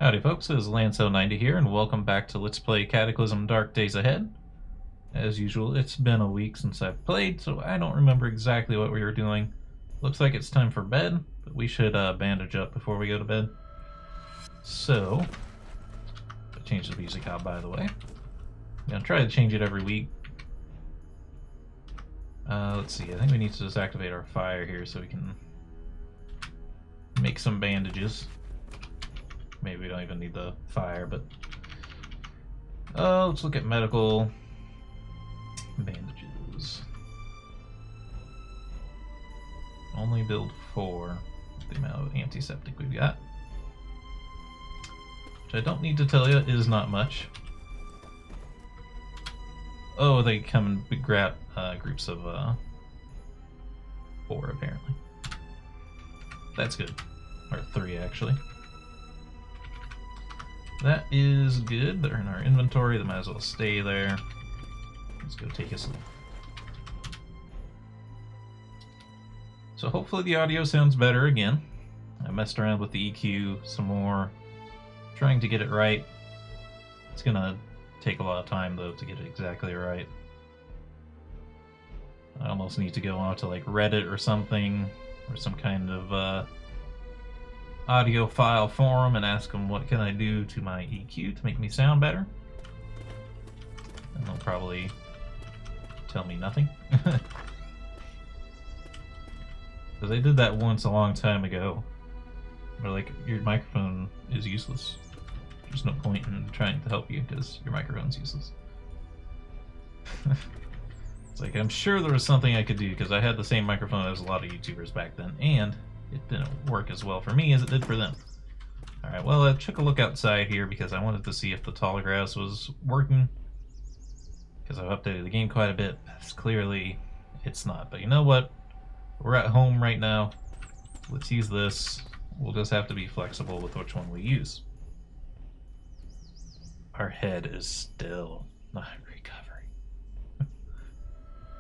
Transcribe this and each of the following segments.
Howdy folks, it is Lanso90 here, and welcome back to Let's Play Cataclysm Dark Days Ahead. As usual, it's been a week since I've played, so I don't remember exactly what we were doing. Looks like it's time for bed, but we should bandage up before we go to bed. So, I changed the music out, by the way. I'm gonna try to change it every week. Let's see, I think we need to just activate our fire here so we can make some bandages. Maybe we don't even need the fire, but let's look at medical bandages. Only build 4 with the amount of antiseptic we've got, which I don't need to tell you is not much. Oh, they come in big groups of 4 apparently. That's good, or 3 actually. That is good. They're in our inventory. They might as well stay there. Let's go take a sleep. So hopefully the audio sounds better again. I messed around with the EQ some more, trying to get it right. It's gonna take a lot of time though to get it exactly right. I almost need to go on to like Reddit or something, or some kind of audio file forum and ask them what can I do to my EQ to make me sound better. And they'll probably tell me nothing. Because I did that once a long time ago. They're like, your microphone is useless. There's no point in trying to help you because your microphone's useless. It's like, I'm sure there was something I could do because I had the same microphone as a lot of YouTubers back then, and it didn't work as well for me as it did for them. Alright, well, I took a look outside here because I wanted to see if the tall grass was working. Because I've updated the game quite a bit. Clearly, it's not. But you know what? We're at home right now. Let's use this. We'll just have to be flexible with which one we use. Our head is still not recovering.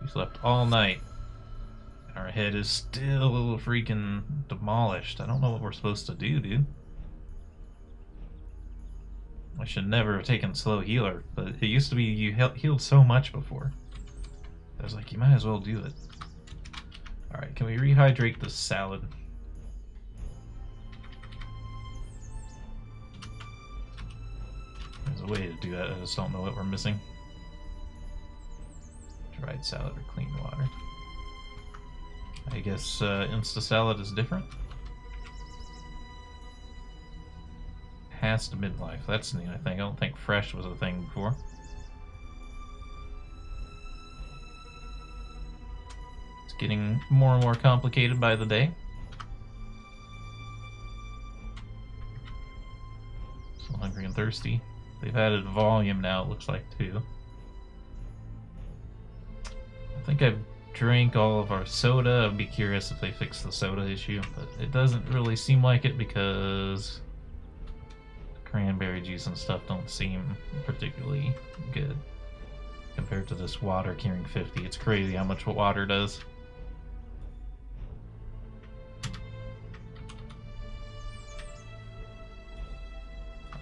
We slept all night. Our head is still freaking demolished. I don't know what we're supposed to do, dude. I should never have taken slow healer, but it used to be you healed so much before. I was like, you might as well do it. Alright, can we rehydrate this salad? There's a way to do that, I just don't know what we're missing. Dried salad or clean water. I guess Insta Salad is different. Past midlife, that's new, I think. I don't think fresh was a thing before. It's getting more and more complicated by the day. So hungry and thirsty. They've added volume now, it looks like, too. I think I've drank all of our soda. I'd be curious if they fix the soda issue, but it doesn't really seem like it because cranberry juice and stuff don't seem particularly good compared to this water carrying 50. It's crazy how much water does.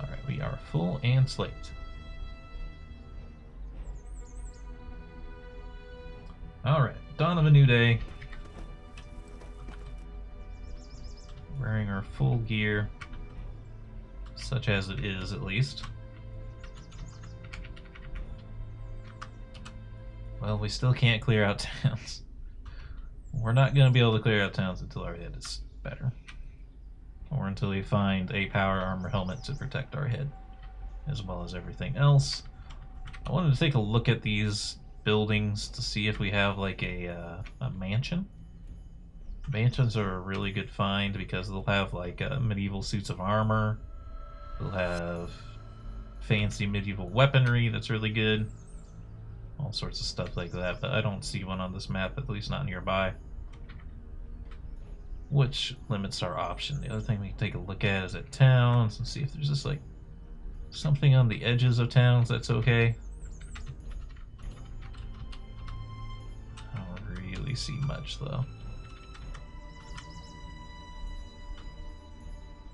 Alright, we are full and slaked. Alright, dawn of a new day. Wearing our full gear, such as it is at least. Well, we still can't clear out towns. We're not going to be able to clear out towns until our head is better. Or until we find a power armor helmet to protect our head, as well as everything else. I wanted to take a look at these buildings to see if we have like a mansion. Mansions are a really good find because they'll have like medieval suits of armor. They'll have fancy medieval weaponry that's really good. All sorts of stuff like that, but I don't see one on this map, at least not nearby. Which limits our option. The other thing we can take a look at is at towns and see if there's just like something on the edges of towns that's okay. I don't really see much though.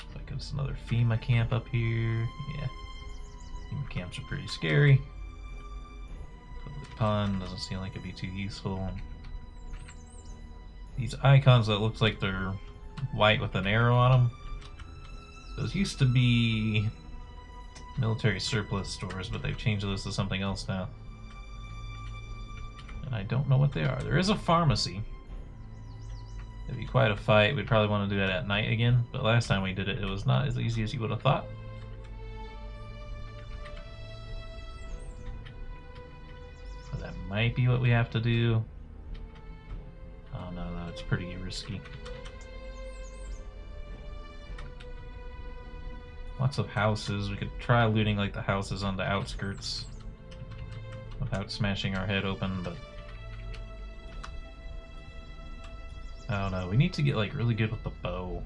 If I could There's another FEMA camp up here. Yeah. FEMA camps are pretty scary. Public pond doesn't seem like it'd be too useful. These icons that looks like they're white with an arrow on them. Those used to be military surplus stores, but they've changed those to something else now. And I don't know what they are. There is a pharmacy. It'd be quite a fight. We'd probably want to do that at night again, but last time we did it, it was not as easy as you would have thought. So that might be what we have to do. Oh no, it's pretty risky. Lots of houses. We could try looting like the houses on the outskirts without smashing our head open, but I don't know. We need to get like really good with the bow.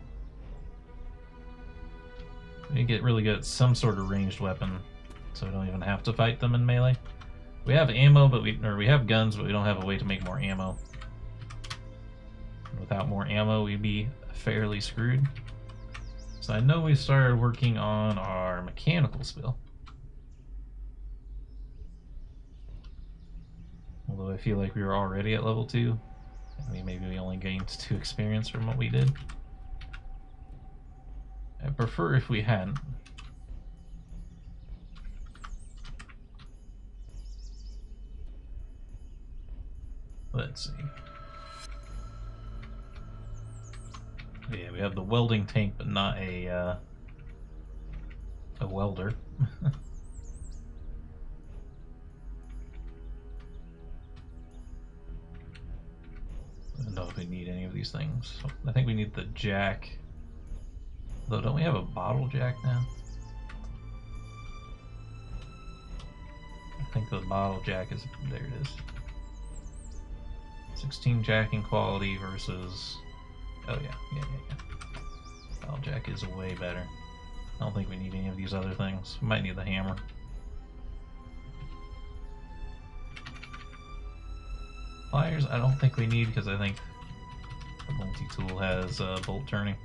We need to get really good at some sort of ranged weapon, so we don't even have to fight them in melee. We have ammo, but we have guns, but we don't have a way to make more ammo. Without more ammo, we'd be fairly screwed. So I know we started working on our mechanical skill. Although I feel like we were already at level 2. I mean, maybe we only gained 2 experience from what we did. I'd prefer if we hadn't. Let's see. Yeah, we have the welding tank, but not a welder. I don't know if we need any of these things. I think we need the jack. Though, don't we have a bottle jack now? I think the bottle jack is... there it is. 16 jacking quality versus... oh yeah. Bottle jack is way better. I don't think we need any of these other things. We might need the hammer. Pliers, I don't think we need because I think the multi-tool has bolt turning.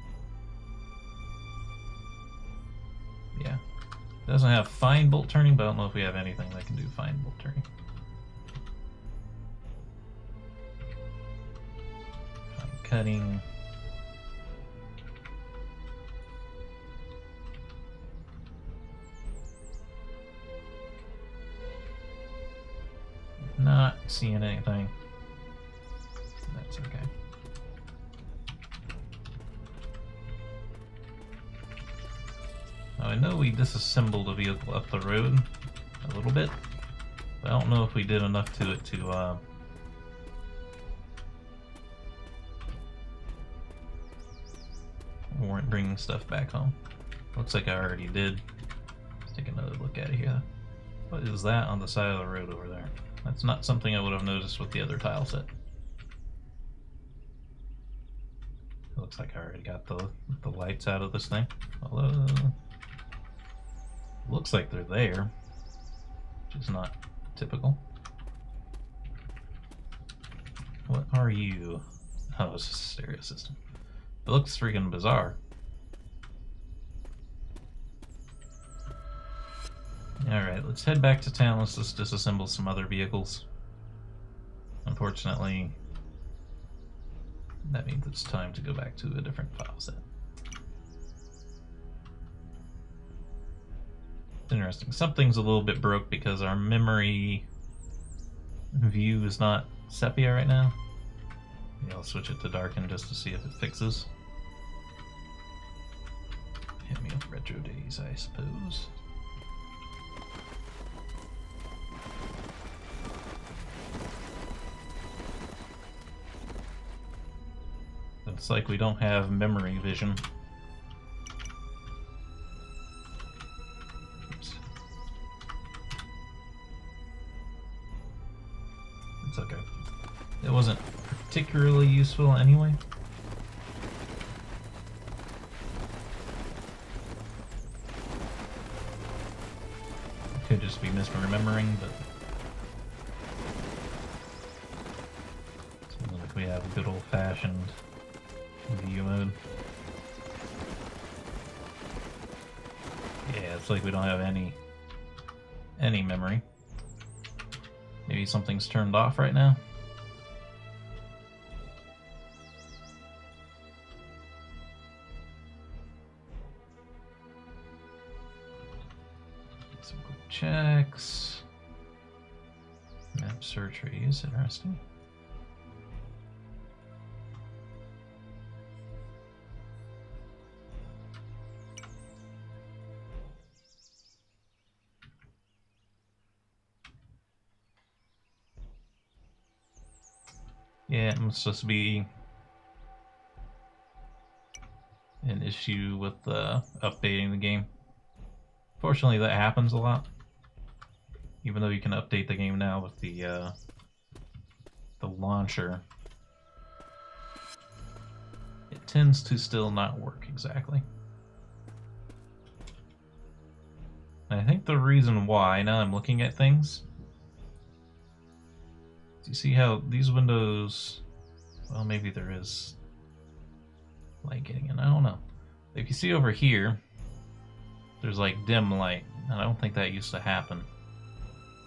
Yeah. It doesn't have fine bolt turning, but I don't know if we have anything that can do fine bolt turning. Fine cutting. Not seeing anything. That's okay. Now I know we disassembled a vehicle up the road a little bit, but I don't know if we did enough to it to warrant bringing stuff back home. Looks like I already did. Let's take another look at it here. What is that on the side of the road over there? That's not something I would have noticed with the other tile set. It looks like I already got the lights out of this thing. Although, looks like they're there, which is not typical. What are you? Oh, it's just a stereo system. It looks freaking bizarre. Alright, let's head back to town. Let's just disassemble some other vehicles. Unfortunately, that means it's time to go back to a different file set. It's interesting. Something's a little bit broke because our memory view is not sepia right now. Maybe I'll switch it to darken just to see if it fixes. Hit me with retro days, I suppose. It's like we don't have memory vision. Oops. It's okay. It wasn't particularly useful anyway. It could just be misremembering, but seems like we have good old-fashioned view mode. Yeah, it's like we don't have any memory. Maybe something's turned off right now. Some quick checks. Map search is interesting. Yeah, it must just be an issue with updating the game. Fortunately, that happens a lot. Even though you can update the game now with the launcher, it tends to still not work exactly. And I think the reason why, now I'm looking at things, do you see how these windows, well, maybe there is light getting in, I don't know. If you see over here, there's like dim light, and I don't think that used to happen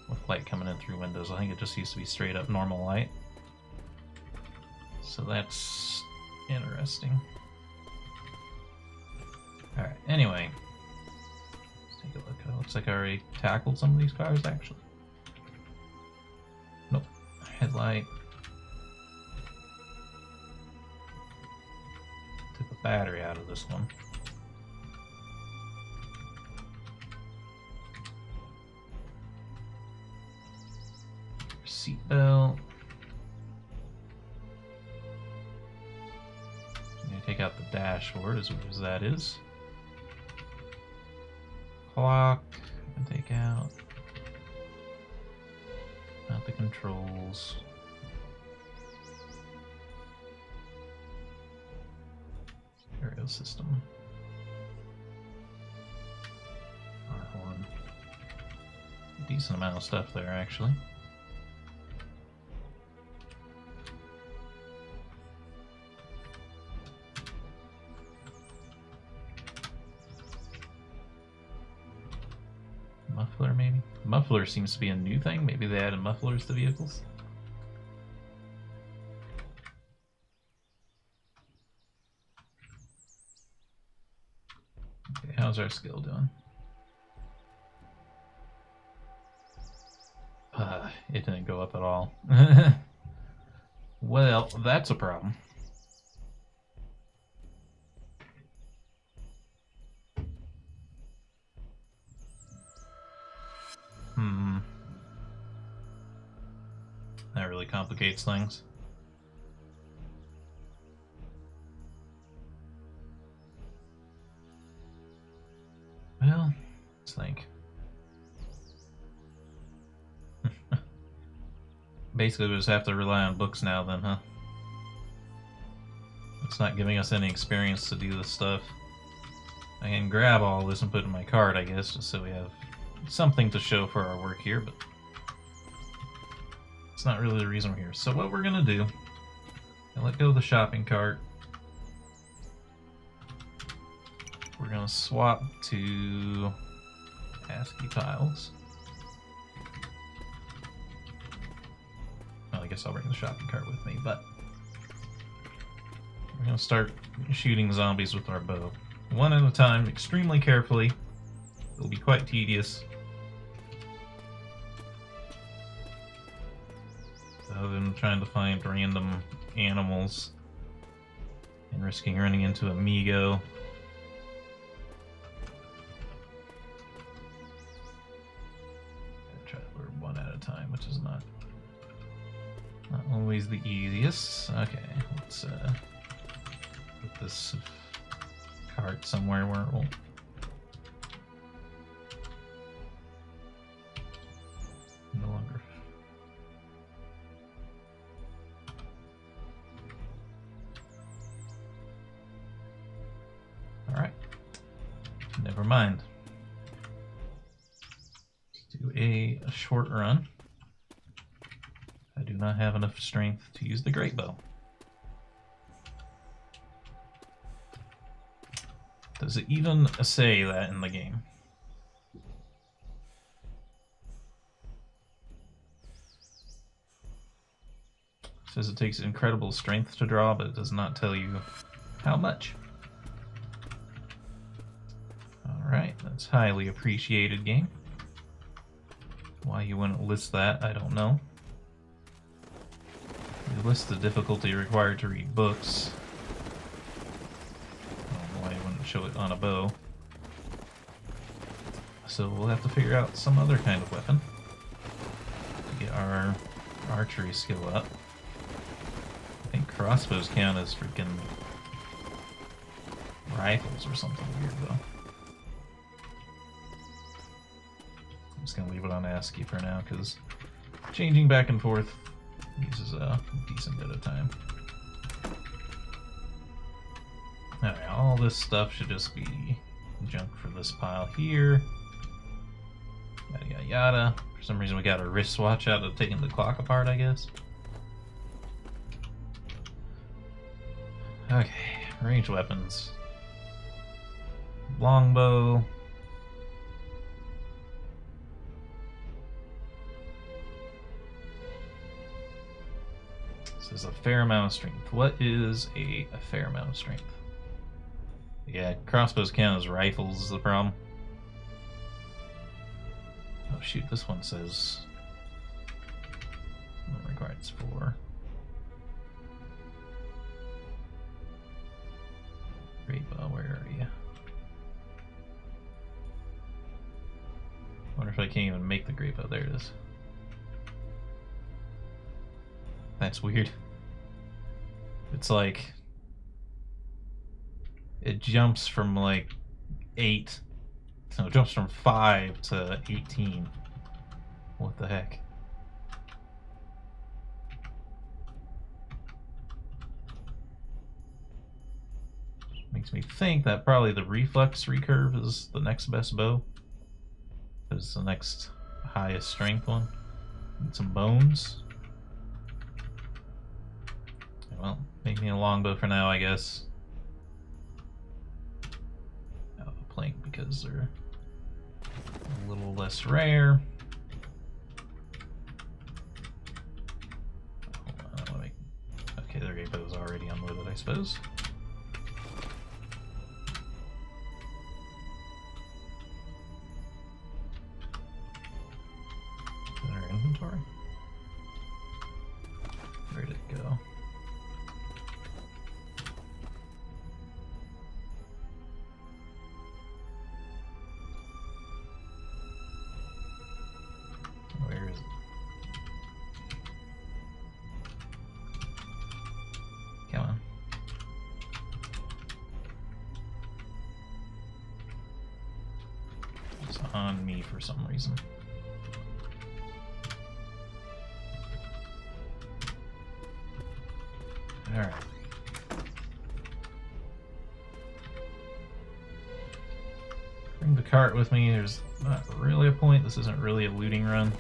with light coming in through windows. I think it just used to be straight up normal light. So that's interesting. Alright, anyway. Let's take a look. It looks like I already tackled some of these cars, actually. Nope. Headlight. Took the battery out of this one. Seatbelt. I'm gonna take out the dashboard as weird as that is. Clock. And take out. Not the controls. Stereo system. Our horn. Decent amount of stuff there, actually. Muffler, maybe? Muffler seems to be a new thing. Maybe they added mufflers to vehicles. Okay, how's our skill doing? It didn't go up at all. Well, that's a problem. That really complicates things. Well, let's think. Basically, we just have to rely on books now then, huh? It's not giving us any experience to do this stuff. I can grab all this and put it in my card, I guess, just so we have something to show for our work here, but it's not really the reason we're here. So what we're gonna do, I'll let go of the shopping cart. We're gonna swap to ASCII tiles. Well, I guess I'll bring the shopping cart with me, but we're gonna start shooting zombies with our bow. One at a time, extremely carefully. It'll be quite tedious. Other than trying to find random animals and risking running into Amigo. Try to lure one at a time, which is not always the easiest. Okay, let's put this cart somewhere where it will no longer. Alright. Never mind. Let's do a short run. I do not have enough strength to use the great bow. Does it even say that in the game? says it takes incredible strength to draw, but it does not tell you how much. Alright, that's highly appreciated, game. Why you wouldn't list that, I don't know. You list the difficulty required to read books. I don't know why you wouldn't show it on a bow. So we'll have to figure out some other kind of weapon to get our archery skill up. I think crossbows count as freaking rifles or something weird though. I'm just gonna leave it on ASCII for now because changing back and forth uses a decent bit of time. Alright, all this stuff should just be junk for this pile here. Yada yada yada. For some reason we got a wristwatch out of taking the clock apart, I guess. Okay, range weapons. Longbow. This is a fair amount of strength. What is a fair amount of strength? Yeah, crossbows count as rifles is the problem. Oh shoot, this one says requires 4. Great bow, where are you? Wonder if I can't even make the great bow. There it is. That's weird. It's like it jumps from like 8. No, it jumps from 5 to 18. What the heck? Makes me think that probably the reflex recurve is the next best bow. It's the next highest strength one. Need some bones. Well, make me a longbow for now, I guess. Out of a plank because they're a little less rare. Hold on, I don't wanna make... Okay, their great bow's already unloaded, I suppose. Is that our inventory? Where did it go? Where is it? Come on. It's on me for some reason. Alright. Bring the cart with me. There's not really a point. This isn't really a looting run.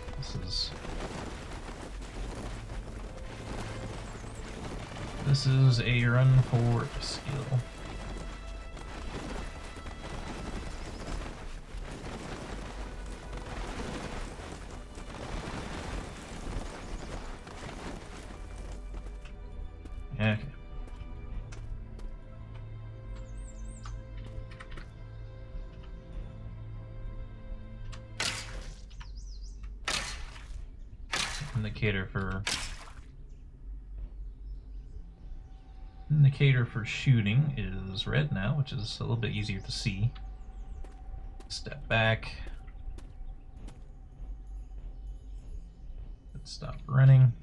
This is a run for skill. Okay. Indicator for shooting is red now, which is a little bit easier to see. Step back. Let's stop running.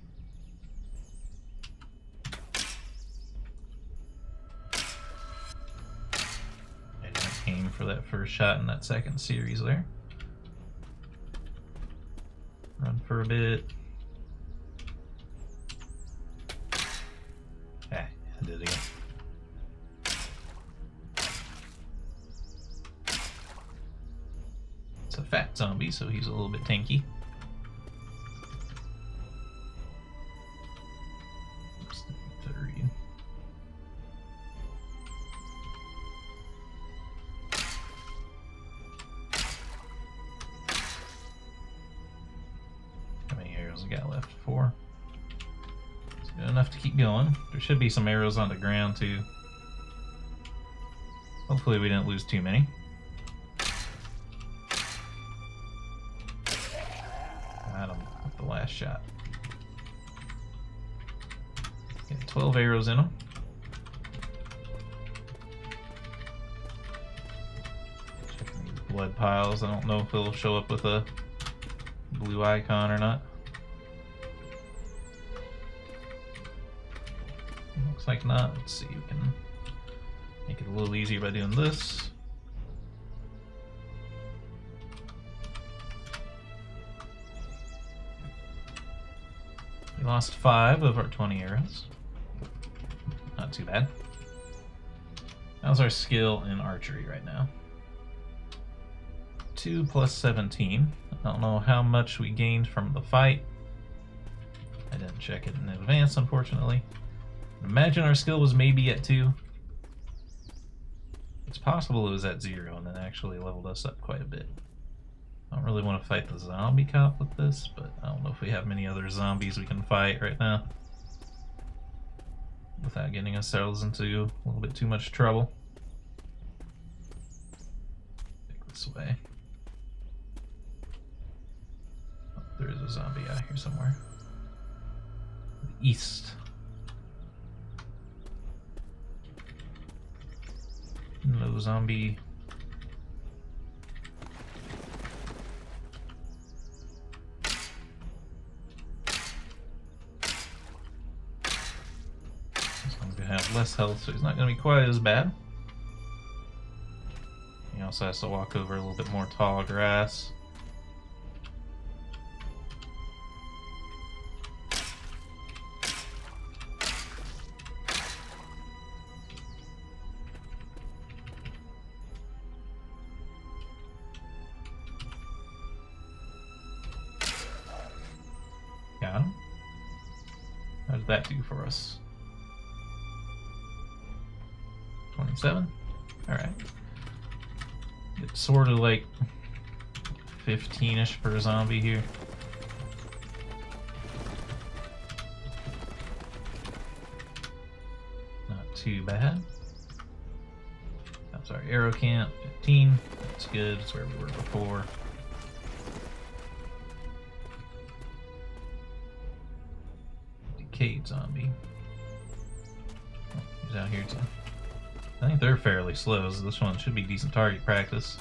I didn't aim for that first shot in that second series there. Run for a bit. I did it again. It's a fat zombie, so he's a little bit tanky. Oops, third. How many arrows I got left? 4. Good enough to keep going. There should be some arrows on the ground too. Hopefully we didn't lose too many. Got him with the last shot. Got 12 arrows in them. Checking these blood piles. I don't know if it'll show up with a blue icon or not. Looks like not. Let's see, we can make it a little easier by doing this. We lost 5 of our 20 arrows. Not too bad. How's our skill in archery right now? 2 plus 17. I don't know how much we gained from the fight. I didn't check it in advance, unfortunately. Imagine our skill was maybe at 2. It's possible it was at 0 and then actually leveled us up quite a bit. I don't really want to fight the zombie cop with this, but I don't know if we have many other zombies we can fight right now without getting ourselves into a little bit too much trouble. Take this way. Oh, there is a zombie out here somewhere. The east. No zombie. This one's gonna have less health, so he's not gonna be quite as bad. He also has to walk over a little bit more tall grass. Got him. How did that do for us? 27? Alright. It's sort of like 15-ish per zombie here. Not too bad. I'm sorry, arrow camp, 15. That's good, that's where we were before. Decayed zombie. Oh, he's out here too. I think they're fairly slow, so this one should be decent target practice.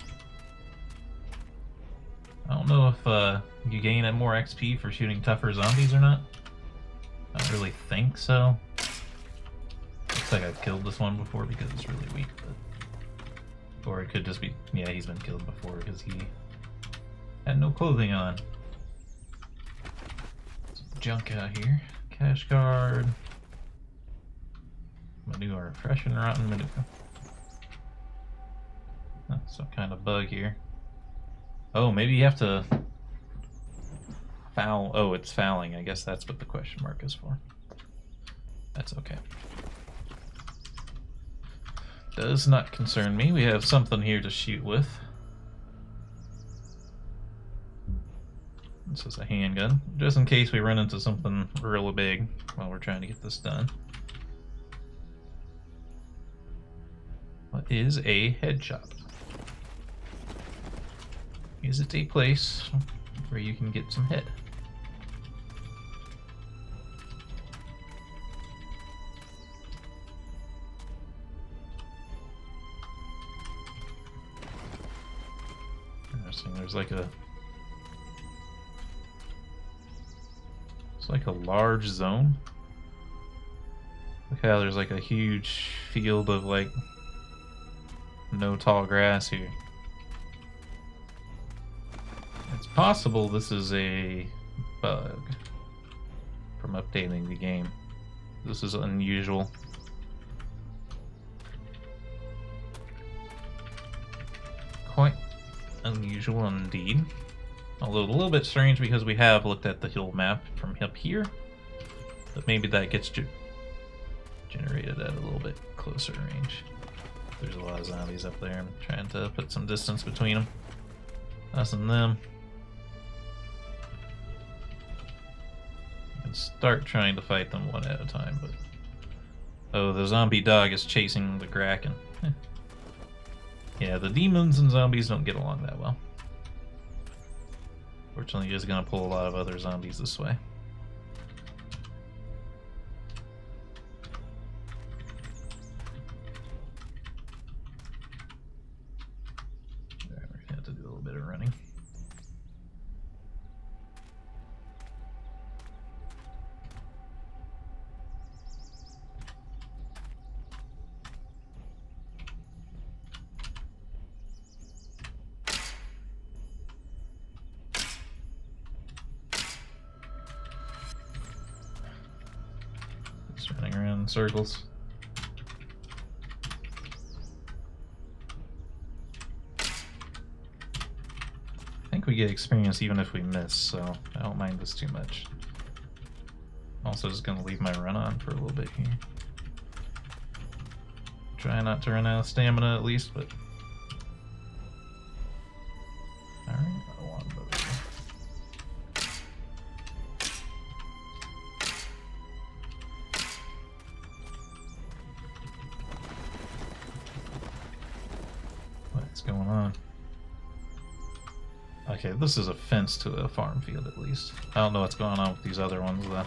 I don't know if you gain more XP for shooting tougher zombies or not. I don't really think so. Looks like I've killed this one before because it's really weak, but... Or it could just be... Yeah, he's been killed before because he had no clothing on. Some junk out here. Cash card. Manure, fresh and rotten manure. That's some kind of bug here. Oh, maybe you have to foul. Oh, it's fouling. I guess that's what the question mark is for. That's okay. Does not concern me. We have something here to shoot with. This is a handgun, just in case we run into something real big while we're trying to get this done. What is a headshot? Is it a place where you can get some head? Interesting, there's like a... It's like a large zone. Look how there's like a huge field of like no tall grass here. It's possible this is a bug from updating the game. This is unusual. Quite unusual indeed. Although a little bit strange because we have looked at the hill map from up here. But maybe that gets generated at a little bit closer range. There's a lot of zombies up there. I'm trying to put some distance between them. Us and them. can start trying to fight them one at a time, but... Oh, the zombie dog is chasing the Kraken. Yeah, the demons and zombies don't get along that well. Fortunately, he's gonna pull a lot of other zombies this way. Alright, we're gonna have to do a little bit of running. Running around in circles. I think we get experience even if we miss, so I don't mind this too much. Also just gonna leave my run on for a little bit here. Try not to run out of stamina at least, but... Alright, I want to. What's going on? Okay, this is a fence to a farm field at least. I don't know what's going on with these other ones though.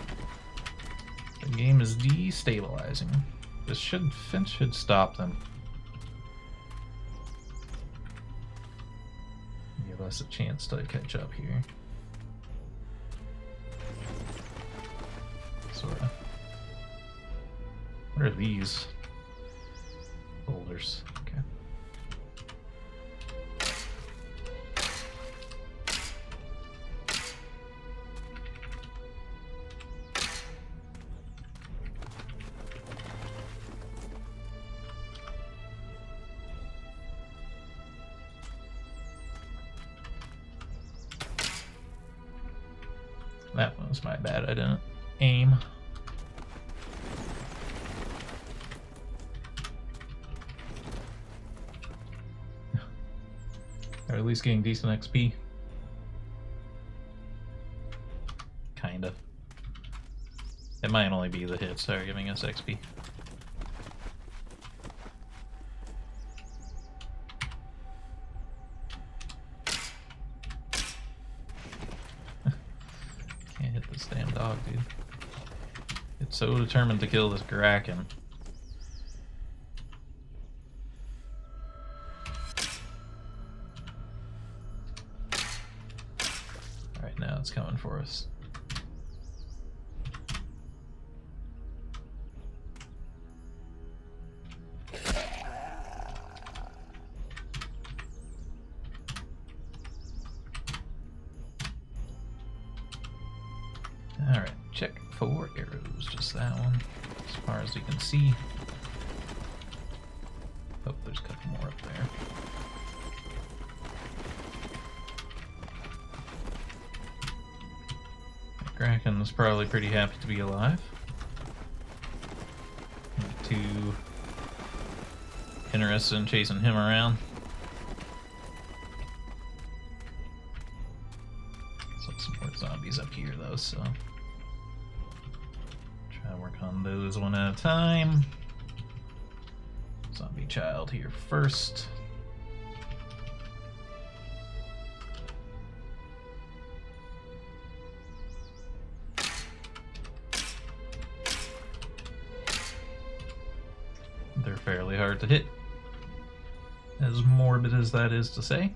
The game is destabilizing. This fence should stop them. Give us a chance to catch up here. Sorta. What are these? Boulders. Okay. That was my bad, I didn't aim. Or at least getting decent XP. Kind of. It might only be the hits that are giving us XP. Can't hit this damn dog, dude. It's so determined to kill this Kraken. Alright, now it's coming for us. Alright, check for arrows, just that one, as far as you can see. Oh, there's a couple more up there. Kraken's probably pretty happy to be alive. Not too interested in chasing him around. So some more zombies up here though, so try to work on those one at a time. Zombie child here first. They're fairly hard to hit, as morbid as that is to say.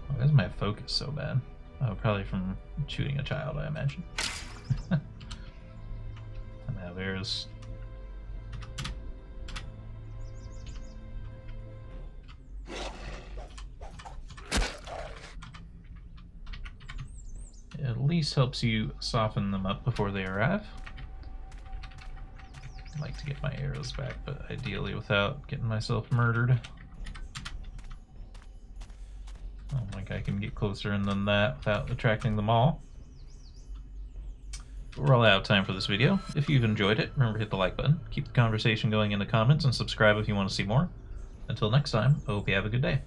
Why is my focus so bad? Oh, probably from shooting a child, I imagine. And now there's... It at least helps you soften them up before they arrive. I'd like to get my arrows back, but ideally without getting myself murdered. I don't think I can get closer in than that without attracting them all. we're all out of time for this video. If you've enjoyed it, remember to hit the like button, keep the conversation going in the comments, and subscribe if you want to see more. Until next time, I hope you have a good day.